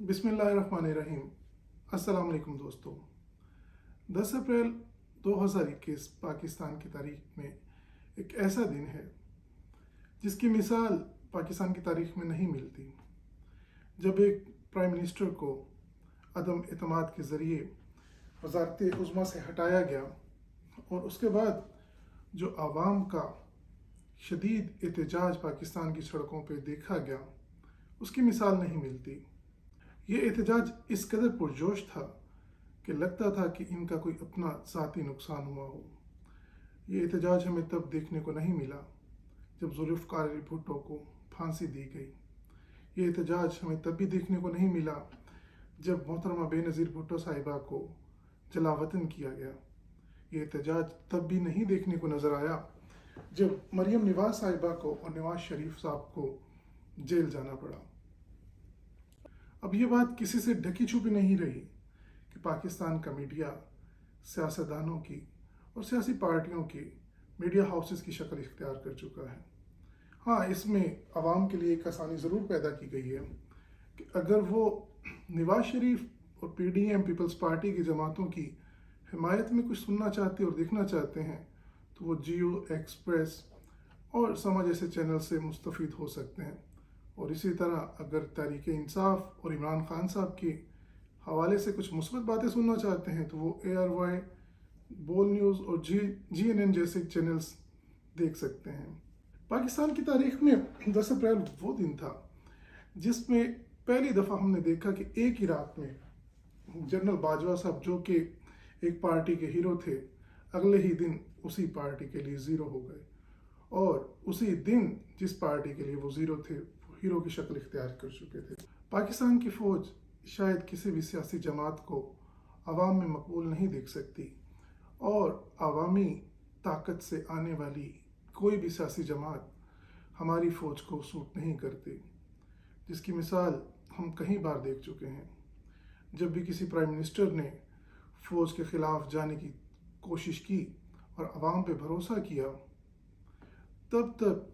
बिस्मिल्लाहिर्रहमानिर्रहीम। अस्सलाम वालेकुम दोस्तों। 10 अप्रैल 2021 पाकिस्तान की तारीख में एक ऐसा दिन है जिसकी मिसाल पाकिस्तान की तारीख में नहीं मिलती। जब एक प्राइम मिनिस्टर को अदम एतमाद के ज़रिए वज़ारत उज़्मा से हटाया गया और उसके बाद जो आवाम का शदीद एहतजाज पाकिस्तान की सड़कों पर देखा गया, उसकी मिसाल नहीं मिलती। ये एहतजाज इस कदर पुरजोश था कि लगता था कि इनका कोई अपना ज़ाती नुकसान हुआ हो। ये एहतजाज हमें तब देखने को नहीं मिला जब ज़ुल्फ़िकार अली भुट्टो को फांसी दी गई। ये एहतजाज हमें तब भी देखने को नहीं मिला जब मोहतरमा बेनज़ीर भुट्टो साहिबा को जलावतन किया गया। ये एहतजाज तब भी नहीं देखने को नज़र आया जब मरियम नवाज़ साहिबा को और नवाज़ शरीफ साहब को जेल जाना पड़ा। अब ये बात किसी से ढकी छुपी नहीं रही कि पाकिस्तान का मीडिया सियासतदानों की और सियासी पार्टियों की मीडिया हाउसेस की शक्ल इख्तियार कर चुका है। हाँ, इसमें आवाम के लिए एक आसानी ज़रूर पैदा की गई है कि अगर वो नवाज शरीफ और PDM पीपल्स पार्टी की जमातों की हिमायत में कुछ सुनना चाहते और देखना चाहते हैं तो वो जियो, एक्सप्रेस और समा जैसे चैनल से मुस्तफ़ीद हो सकते हैं। और इसी तरह अगर तहरीक इंसाफ और इमरान खान साहब के हवाले से कुछ मुस्बत बातें सुनना चाहते हैं तो वो ARY, बोल न्यूज़ और GNN जैसे चैनल्स देख सकते हैं। पाकिस्तान की तारीख में 10 अप्रैल वो दिन था जिसमें पहली दफ़ा हमने देखा कि एक ही रात में जनरल बाजवा साहब, जो कि एक पार्टी के हीरो थे, अगले ही दिन उसी पार्टी के लिए ज़ीरो हो गए और उसी दिन जिस पार्टी के लिए वो ज़ीरो थे, हीरो की शक्ल इख्तियार कर चुके थे। पाकिस्तान की फ़ौज शायद किसी भी सियासी जमात को आवाम में मकबूल नहीं देख सकती और आवामी ताकत से आने वाली कोई भी सियासी जमात हमारी फ़ौज को सूट नहीं करती, जिसकी मिसाल हम कई बार देख चुके हैं। जब भी किसी प्राइम मिनिस्टर ने फ़ौज के ख़िलाफ़ जाने की कोशिश की और आवाम पे भरोसा किया, तब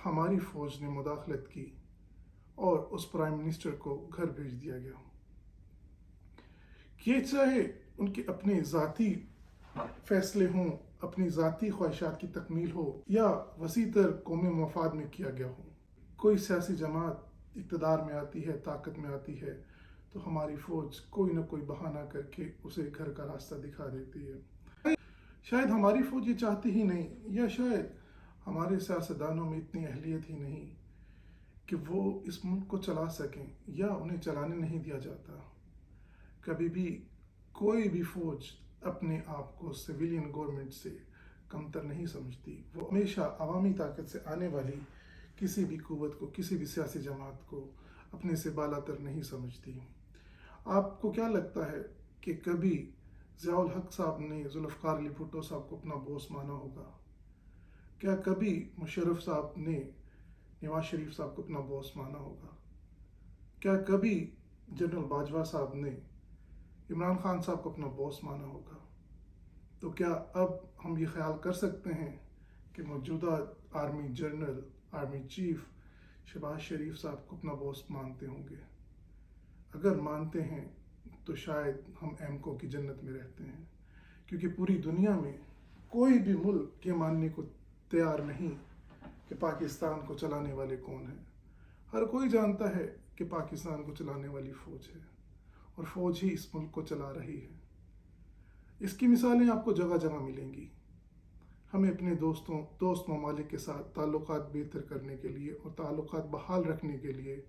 हमारी फ़ौज ने मुदाखलत की और उस प्राइम मिनिस्टर को घर भेज दिया गया। ये चाहे उनके अपने ज़ाती फ़ैसले हों, अपनी ज़ाती ख्वाहिशात की तकमील हो या वसीतर कौमी मफाद में किया गया हो। कोई सियासी जमात इक़्तिदार में आती है, ताकत में आती है तो हमारी फ़ौज कोई ना कोई बहाना करके उसे घर का रास्ता दिखा देती है। शायद हमारी फ़ौज ये चाहती ही नहीं, या शायद हमारे सियासतदानों में इतनी अहलियत ही नहीं कि वो इस मुल्क को चला सकें, या उन्हें चलाने नहीं दिया जाता। कभी भी कोई भी फ़ौज अपने आप को सिविलियन गवर्नमेंट से कमतर नहीं समझती। वो हमेशा अवामी ताकत से आने वाली किसी भी कुव्वत को, किसी भी सियासी जमात को अपने से बालातर नहीं समझती। आपको क्या लगता है कि कभी ज़ियाउल हक साहब ने ज़ुल्फ़िकार अली भुट्टो साहब को अपना बॉस माना होगा? क्या कभी मुशर्रफ साहब ने नवाज शरीफ साहब को अपना बॉस माना होगा? क्या कभी जनरल बाजवा साहब ने इमरान खान साहब को अपना बॉस माना होगा? तो क्या अब हम ये ख्याल कर सकते हैं कि मौजूदा army general, army chief Shahbaz Sharif साहब को अपना बॉस मानते होंगे? अगर मानते हैं तो शायद हम एमको की जन्नत में रहते हैं, क्योंकि पूरी दुनिया में कोई भी मुल्क ये मानने को तैयार नहीं कि पाकिस्तान को चलाने वाले कौन हैं। हर कोई जानता है कि पाकिस्तान को चलाने वाली फ़ौज है और फ़ौज ही इस मुल्क को चला रही है। इसकी मिसालें आपको जगह जगह मिलेंगी। हमें अपने दोस्त ममालिक के साथ ताल्लुकात बेहतर करने के लिए और ताल्लुकात बहाल रखने के लिए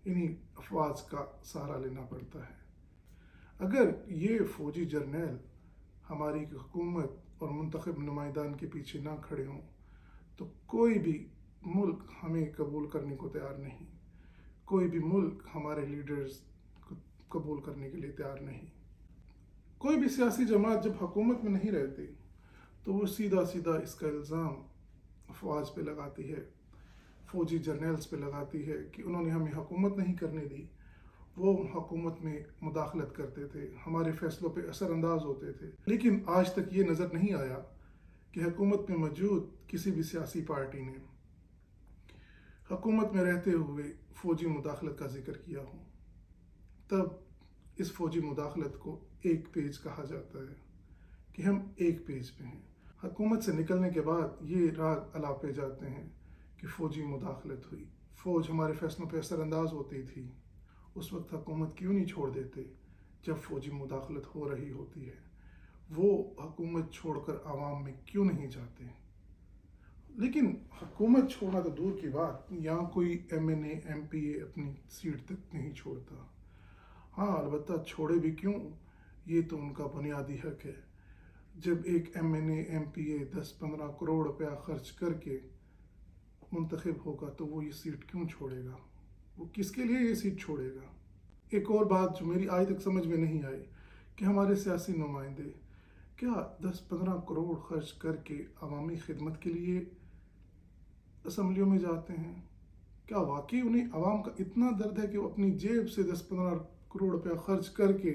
इन्हीं अफवाज का सहारा लेना पड़ता है। अगर ये फ़ौजी जर्नल हमारी हुकूमत और मुंतखब नुमाइंदान के पीछे ना खड़े हों तो कोई भी मुल्क हमें कबूल करने को तैयार नहीं, कोई भी मुल्क हमारे लीडर्स को कबूल करने के लिए तैयार नहीं। कोई भी सियासी जमात जब हुकूमत में नहीं रहती तो वो सीधा सीधा इसका इल्ज़ाम अफवाज पे लगाती है, फ़ौजी जर्नल्स पे लगाती है कि उन्होंने हमें हुकूमत नहीं करने दी, वो हुकूमत में मुदाखलत करते थे, हमारे फ़ैसलों पे असरअंदाज होते थे। लेकिन आज तक ये नज़र नहीं आया कि हुकूमत में मौजूद किसी भी सियासी पार्टी ने हुकूमत में रहते हुए फ़ौजी मुदाखलत का जिक्र किया हो। तब इस फौजी मुदाखलत को एक पेज कहा जाता है कि हम एक पेज पे हैं। हुकूमत से निकलने के बाद ये राग अलापे जाते हैं कि फ़ौजी मुदाखलत हुई, फ़ौज हमारे फैसलों पे असरअंदाज होती थी। उस वक्त हुकूमत क्यों नहीं छोड़ देते जब फ़ौजी मुदाखलत हो रही होती है? वो हुकूमत छोड़कर आवाम में क्यों नहीं जाते? लेकिन हुकूमत छोड़ना तो दूर की बात, यहाँ कोई MNA MPA अपनी सीट तक नहीं छोड़ता। हाँ, अलबत्ता छोड़े भी क्यों, ये तो उनका बुनियादी हक है। जब एक MNA MPA 10-15 करोड़ रुपया खर्च करके मुंतखब होगा तो वो ये सीट क्यों छोड़ेगा? वो किसके लिए ये सीट छोड़ेगा? एक और बात जो मेरी आज तक समझ में नहीं आई कि हमारे सियासी नुमाइंदे क्या 10-15 करोड़ खर्च करके अवामी खिदमत के लिए असम्बलियों में जाते हैं? क्या वाकई उन्हें अवाम का इतना दर्द है कि वो अपनी जेब से 10-15 करोड़ रुपया खर्च करके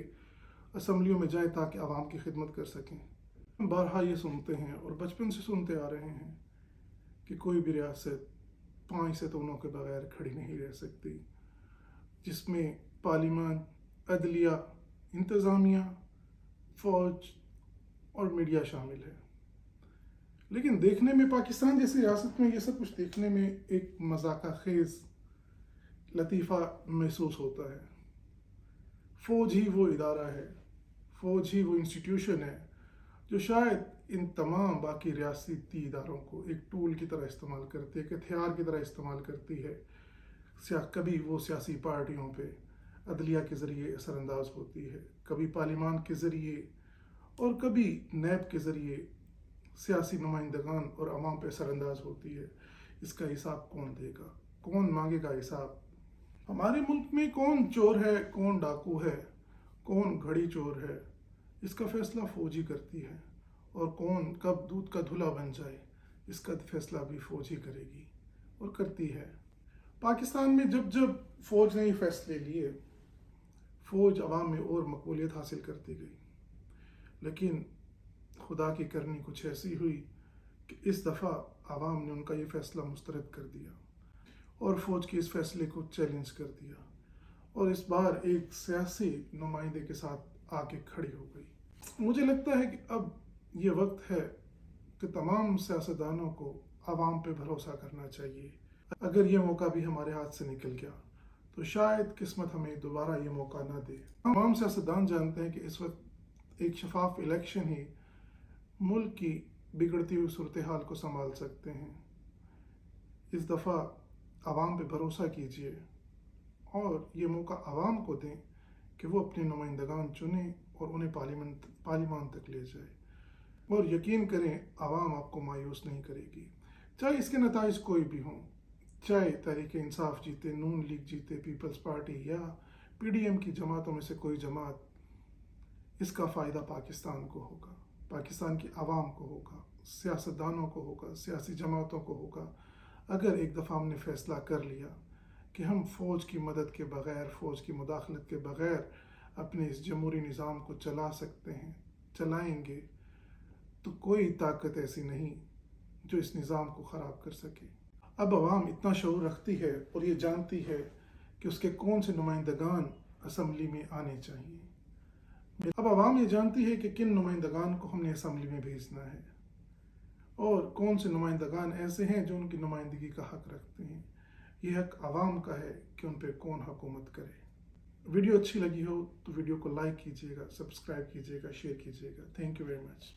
असम्बलियों में जाए ताकि अवाम की खिदमत कर सकें? बारहा ये सुनते हैं और बचपन से सुनते आ रहे हैं कि कोई भी रियासत 5 सतूनों के बगैर खड़ी नहीं रह सकती, जिसमें पार्लिमान, अदलिया, इंतज़ामिया, फ़ौज और मीडिया शामिल है। लेकिन देखने में पाकिस्तान जैसी रियासत में ये सब कुछ देखने में एक मजाका खेज लतीफ़ा महसूस होता है। फ़ौज ही वो इदारा है, फ़ौज ही वो इंस्टीट्यूशन है जो शायद इन तमाम बाकी रियासती इदारों को एक टूल की तरह इस्तेमाल करती है, एक हथियार की तरह इस्तेमाल करती है। कभी वो सियासी पार्टियों पे अदलिया के ज़रिए असरअंदाज होती है, कभी पार्लिमान के ज़रिए और कभी नैब के ज़रिए सियासी नुमाइंदगान और अवाम पे असरअंदाज होती है। इसका हिसाब कौन देगा? कौन मांगेगा हिसाब? हमारे मुल्क में कौन चोर है, कौन डाकू है, कौन घड़ी चोर है, इसका फैसला फ़ौज ही करती है। और कौन कब दूध का धुला बन जाए, इसका फैसला भी फ़ौज ही करेगी और करती है। पाकिस्तान में जब जब फ़ौज ने ये फैसले लिए, फ़ौज अवाम में और मकबूलियत हासिल करती गई। लेकिन खुदा की करनी कुछ ऐसी हुई कि इस दफ़ा आवाम ने उनका ये फ़ैसला मुस्तरद कर दिया और फ़ौज के इस फैसले को चैलेंज कर दिया और इस बार एक सियासी नुमाइंदे के साथ आके खड़ी हो गई। मुझे लगता है कि अब ये वक्त है कि तमाम सियासतदानों को आवाम पे भरोसा करना चाहिए। अगर ये मौका भी हमारे हाथ से निकल गया तो शायद किस्मत हमें दोबारा ये मौका ना दे। तमाम सियासतदान जानते हैं कि इस वक्त एक शफाफ इलेक्शन ही मुल्क की बिगड़ती हुई सूरत हाल को संभाल सकते हैं। इस दफ़ा आवाम पे भरोसा कीजिए और ये मौका आवाम को दें कि वो अपने नुमाइंदगान चुनें और उन्हें पार्लिमान तक ले जाए। और यकीन करें, आवाम आपको मायूस नहीं करेगी, चाहे इसके नताइज कोई भी हों। चाहे तहरीक-ए-इंसाफ जीते, नून लीग जीते, पीपल्स पार्टी या PDM की जमातों में से कोई जमात, इसका फ़ायदा पाकिस्तान को होगा, पाकिस्तान की आवाम को होगा, सियासतदानों को होगा, सियासी जमातों को होगा। अगर एक दफ़ा हमने फ़ैसला कर लिया कि हम फ़ौज की मदद के बग़ैर, फ़ौज की मुदाखलत के बग़ैर अपने इस जमहूरी निज़ाम को चला सकते हैं, चलाएंगे, तो कोई ताकत ऐसी नहीं जो इस निज़ाम को ख़राब कर सके। अब आवाम इतना शऊर रखती है और ये जानती है कि उसके कौन से नुमाइंदगान असम्बली में आने चाहिए। अब आवाम ये जानती है कि किन नुमाइंदगान को हमने असम्बली में भेजना है और कौन से नुमाइंदगान ऐसे हैं जो उनकी नुमाइंदगी का हक रखते हैं। यह हक आवाम का है कि उन पर कौन हुकूमत करे। वीडियो अच्छी लगी हो तो वीडियो को लाइक कीजिएगा, सब्सक्राइब कीजिएगा, शेयर कीजिएगा। Thank you very much.